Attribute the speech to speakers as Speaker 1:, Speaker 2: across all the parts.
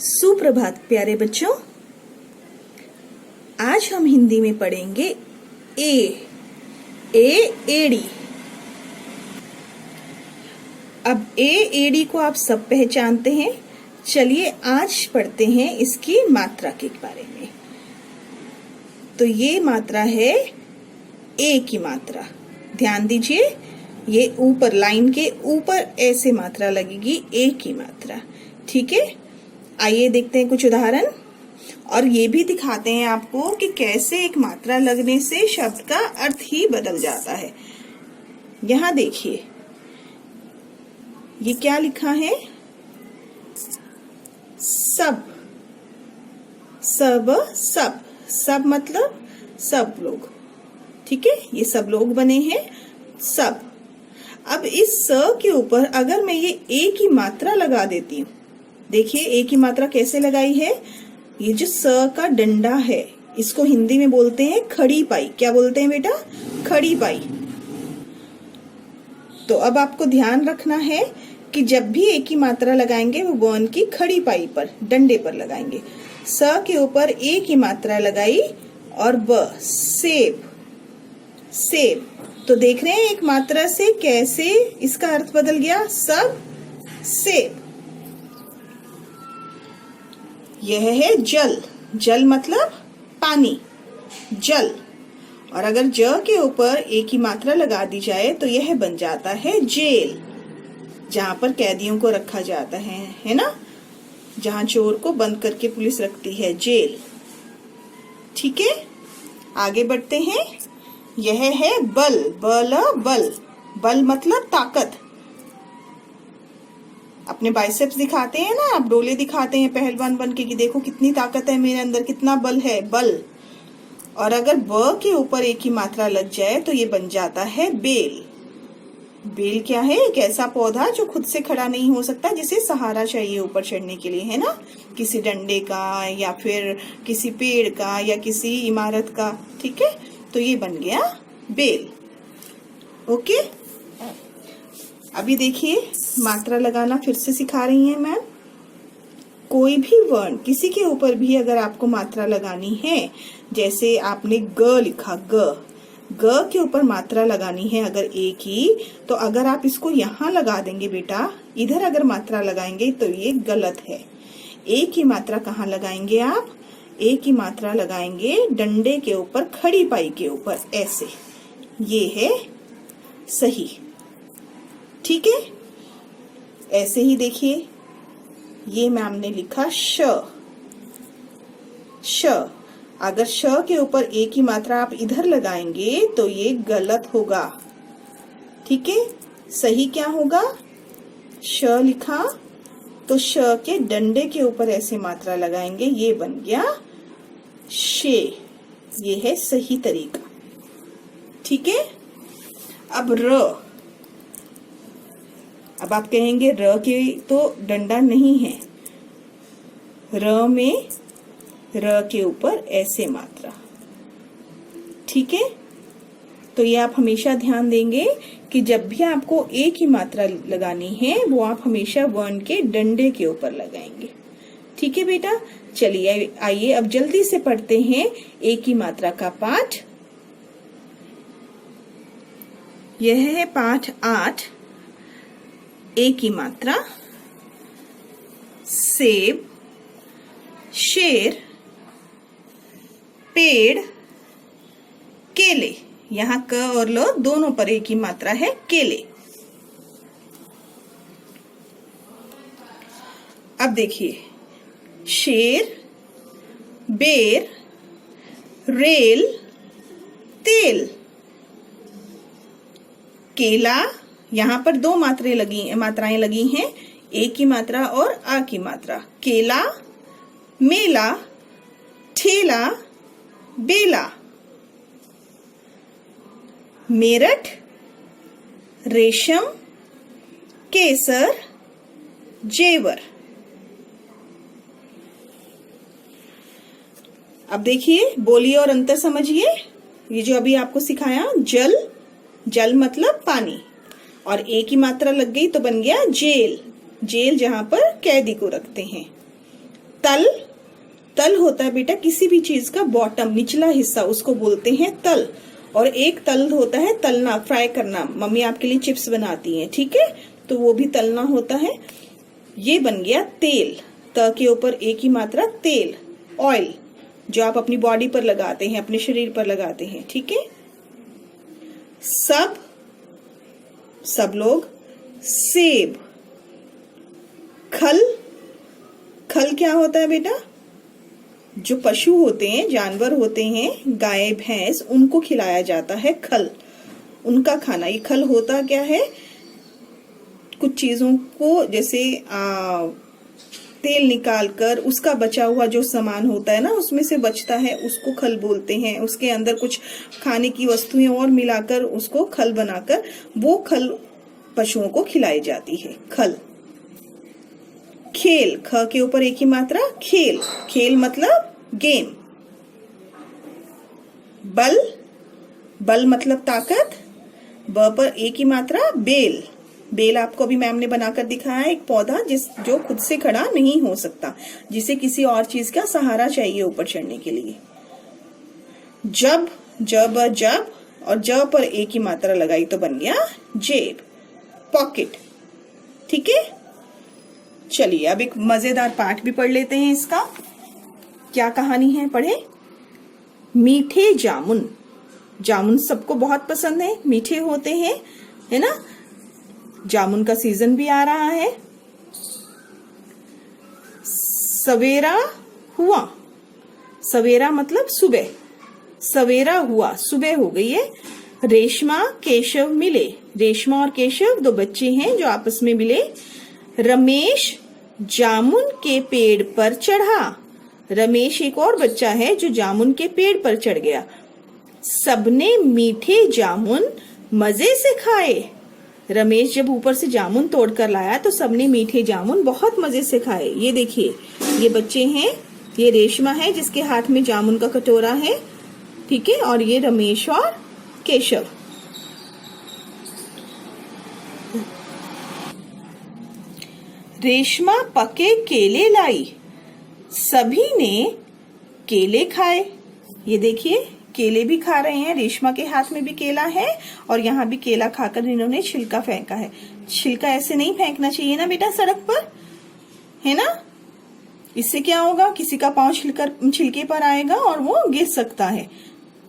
Speaker 1: सुप्रभात प्यारे बच्चों। आज हम हिंदी में पढ़ेंगे एड़ी। अब एड़ी को आप सब पहचानते हैं। चलिए आज पढ़ते हैं इसकी मात्रा के बारे में। तो ये मात्रा है ए की मात्रा। ध्यान दीजिए, ये ऊपर लाइन के ऊपर ऐसे मात्रा लगेगी ए की मात्रा। ठीक है, आइए देखते हैं कुछ उदाहरण और ये भी दिखाते हैं आपको कि कैसे एक मात्रा लगने से शब्द का अर्थ ही बदल जाता है। यहाँ देखिए, ये क्या लिखा है? सब। सब सब सब मतलब सब लोग। ठीक है, ये सब लोग बने हैं सब। अब इस स के ऊपर अगर मैं ये ए की मात्रा लगा देती हूँ, देखिए ए की मात्रा कैसे लगाई है। ये जो स का डंडा है, इसको हिंदी में बोलते हैं खड़ी पाई। क्या बोलते हैं बेटा? खड़ी पाई। तो अब आपको ध्यान रखना है कि जब भी ए की मात्रा लगाएंगे वो वर्ण की खड़ी पाई पर, डंडे पर लगाएंगे। स के ऊपर ए की मात्रा लगाई और ब, सेब। सेब। तो देख रहे हैं एक मात्रा से कैसे इसका अर्थ बदल गया। सब, सेब। यह है जल। जल मतलब पानी, जल। और अगर ज के ऊपर ए की मात्रा लगा दी जाए तो यह बन जाता है जेल, जहां पर कैदियों को रखा जाता है ना? जहां चोर को बंद करके पुलिस रखती है, जेल। ठीक है, आगे बढ़ते हैं। यह है बल। बल, बल। बल मतलब ताकत। अपने बाइसेप्स दिखाते हैं ना, आप डोले दिखाते हैं पहलवान बन के कि देखो कितनी ताकत है मेरे अंदर, कितना बल है, बल। और अगर ब के ऊपर एक ही मात्रा लग जाए तो ये बन जाता है बेल। बेल क्या है? एक ऐसा पौधा जो खुद से खड़ा नहीं हो सकता, जिसे सहारा चाहिए ऊपर चढ़ने के लिए, है ना? किसी डंडे का या फिर किसी पेड़ का या किसी इमारत का। ठीक है, तो ये बन गया बेल। ओके, अभी देखिए मात्रा लगाना फिर से सिखा रही हैं मैम। कोई भी वर्ण, किसी के ऊपर भी अगर आपको मात्रा लगानी है, जैसे आपने ग लिखा, ग के ऊपर मात्रा लगानी है अगर ए की, तो अगर आप इसको यहाँ लगा देंगे बेटा, इधर अगर मात्रा लगाएंगे तो ये गलत है। ए की मात्रा कहाँ लगाएंगे आप? ए की मात्रा लगाएंगे डंडे के ऊपर, खड़ी पाई के ऊपर, ऐसे। ये है सही। ठीक है, ऐसे ही देखिए, ये मैम ने लिखा श। श। अगर श के ऊपर ए की मात्रा आप इधर लगाएंगे तो ये गलत होगा। ठीक है, सही क्या होगा? श लिखा तो श के डंडे के ऊपर ऐसे मात्रा लगाएंगे, ये बन गया शे। ये है सही तरीका। ठीक है, अब र। अब आप कहेंगे र के तो डंडा नहीं है। र में र के ऊपर ऐसे मात्रा। ठीक है, तो ये आप हमेशा ध्यान देंगे कि जब भी आपको ए की मात्रा लगानी है वो आप हमेशा वर्ण के डंडे के ऊपर लगाएंगे। ठीक है बेटा, चलिए आइए अब जल्दी से पढ़ते हैं ए की मात्रा का पाठ। यह है पाठ 8, ए की मात्रा। सेब, शेर, पेड़, केले। यहाँ क और ल दोनों पर ए की मात्रा है, केले। अब देखिए, शेर, बेर, रेल, तेल, केला। यहाँ पर दो मात्राएं लगी हैं, ए की मात्रा और आ की मात्रा। केला, मेला, ठेला, बेला, मेरठ, रेशम, केसर, जेवर। अब देखिए, बोलिए और अंतर समझिए। ये जो अभी आपको सिखाया, जल। जल मतलब पानी, और ए की मात्रा लग गई तो बन गया जेल। जेल जहां पर कैदी को रखते हैं। तल, तल होता है बेटा किसी भी चीज का बॉटम, निचला हिस्सा, उसको बोलते हैं तल। और एक तल होता है तलना, फ्राई करना। मम्मी आपके लिए चिप्स बनाती हैं, ठीक है, तो वो भी तलना होता है। ये बन गया तेल, त के ऊपर एक ही मात्रा तेल, ऑयल, जो आप अपनी बॉडी पर लगाते हैं, अपने शरीर पर लगाते हैं, ठीक है। सब, सब लोग, सेब, खल, खल क्या होता है बेटा, जो पशु होते हैं, जानवर होते हैं, गाय भैंस, उनको खिलाया जाता है खल, उनका खाना। ये खल होता क्या है, कुछ चीजों को जैसे तेल निकालकर उसका बचा हुआ जो सामान होता है ना, उसमें से बचता है, उसको खल बोलते हैं। उसके अंदर कुछ खाने की वस्तुएं और मिलाकर उसको खल बनाकर वो खल पशुओं को खिलाई जाती है, खल। खेल, ख के ऊपर एक ही मात्रा, खेल, खेल मतलब गेम। बल, बल मतलब ताकत, ब पर एक ही मात्रा, बेल, बेल आपको अभी मैम ने बनाकर दिखाया है, एक पौधा जो खुद से खड़ा नहीं हो सकता, जिसे किसी और चीज का सहारा चाहिए ऊपर चढ़ने के लिए। जब, जब, जब, और ज पर एक ही मात्रा लगाई तो बन गया जेब, पॉकेट, ठीक है। चलिए अब एक मजेदार पाठ भी पढ़ लेते हैं इसका। क्या कहानी है, पढ़े। मीठे जामुन, जामुन सबको बहुत पसंद है, मीठे होते हैं, है ना। जामुन का सीजन भी आ रहा है। सवेरा हुआ, सवेरा मतलब सुबह, सवेरा हुआ, सुबह हो गई है। रेशमा केशव मिले, रेशमा और केशव दो बच्चे हैं जो आपस में मिले। रमेश जामुन के पेड़ पर चढ़ा, रमेश एक और बच्चा है जो जामुन के पेड़ पर चढ़ गया। सबने मीठे जामुन मजे से खाए, रमेश जब ऊपर से जामुन तोड़कर लाया तो सबने मीठे जामुन बहुत मजे से खाए। ये देखिए, ये बच्चे हैं, ये रेशमा है जिसके हाथ में जामुन का कटोरा है, ठीक है, और ये रमेश और केशव। रेशमा पके केले लाई, सभी ने केले खाए। ये देखिए, केले भी खा रहे हैं, रेशमा के हाथ में भी केला है और यहाँ भी केला खाकर इन्होंने छिलका फेंका है। छिलका ऐसे नहीं फेंकना चाहिए ना बेटा सड़क पर, है ना। इससे क्या होगा, किसी का पांव छिलके पर आएगा और वो गिर सकता है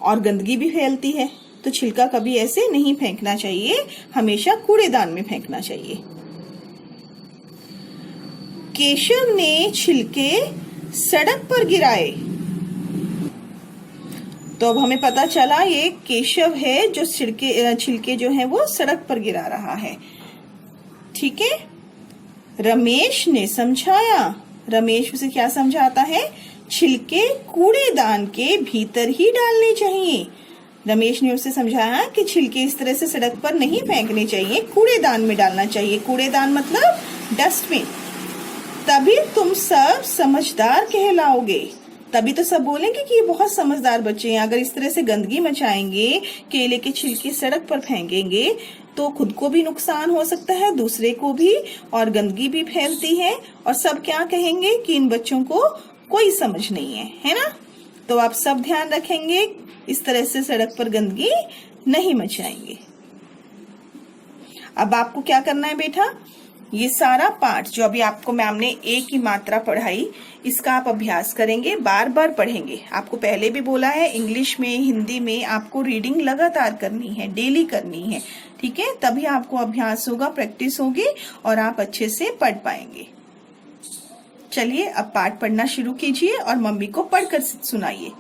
Speaker 1: और गंदगी भी फैलती है। तो छिलका कभी ऐसे नहीं फेंकना चाहिए, हमेशा कूड़ेदान में फेंकना चाहिए। केशव ने छिलके सड़क पर गिराए, तो अब हमें पता चला ये केशव है जो छिलके जो है वो सड़क पर गिरा रहा है, ठीक है। रमेश ने समझाया, रमेश उसे क्या समझाता है, छिलके कूड़ेदान के भीतर ही डालने चाहिए। रमेश ने उसे समझाया कि छिलके इस तरह से सड़क पर नहीं फेंकने चाहिए, कूड़ेदान में डालना चाहिए। कूड़ेदान मतलब डस्टबिन। तभी तुम सब समझदार कहलाओगे, तभी तो सब बोलेंगे कि ये बहुत समझदार बच्चे हैं। अगर इस तरह से गंदगी मचाएंगे, केले के छिलके सड़क पर फेंकेंगे तो खुद को भी नुकसान हो सकता है, दूसरे को भी, और गंदगी भी फैलती है और सब क्या कहेंगे कि इन बच्चों को कोई समझ नहीं है ना। तो आप सब ध्यान रखेंगे, इस तरह से सड़क पर गंदगी नहीं मचाएंगे। अब आपको क्या करना है बेटा, ये सारा पाठ जो अभी आपको मैम ने एक ही मात्रा पढ़ाई, इसका आप अभ्यास करेंगे, बार बार पढ़ेंगे। आपको पहले भी बोला है, इंग्लिश में, हिंदी में आपको रीडिंग लगातार करनी है, डेली करनी है, ठीक है। तभी आपको अभ्यास होगा, प्रैक्टिस होगी और आप अच्छे से पढ़ पाएंगे। चलिए अब पाठ पढ़ना शुरू कीजिए और मम्मी को पढ़कर सुनाइए।